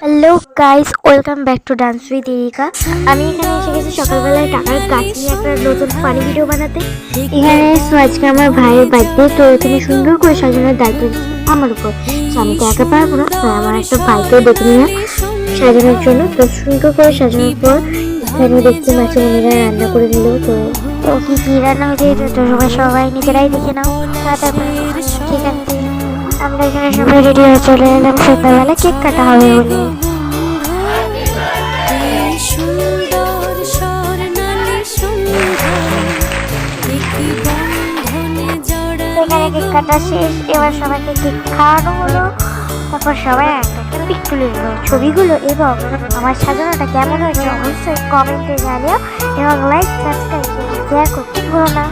Hello guys, welcome back to dance with areca. আমি এখানে এসে গেছি সকালবেলায় টাকার গাছ নিয়ে একটা নতুন ফানি ভিডিও বানাতে। এখানে আজকে আমার ভাইয়ের বার্থডে, তো এখানে সুন্দর করে সাজানোর দায়িত্ব আমার উপর। আমি তো একা পারবো না, তো আমার একটা ভাইকেও ডেকে নিলাম সাজানোর জন্য। তো সুন্দর করে সাজানোর পর এখানে দেখতে মাছে মনিরা রান্না করে নিল। তো কি কি রান্না হয়েছে তো সবাই নিজেরাই দেখে নাও। তারপরে ঠিক আছে, আমরা এখানে সবাই রেডি হয়ে চলে এলাম সন্ধ্যাবেলা কেক কাটা হবে বলে। এখানে কেক কাটা শেষ, এবার সবাইকে কেক খাওয়ানো হলো। তারপর সবাই একটা পিক তুলে নিল ছবিগুলো। এবং আমার সাজানোটা কেমন হয়েছে অবশ্যই কমেন্টে জানিও, এবং লাইক সাবস্ক্রাইব শেয়ার করতে ভুলো না।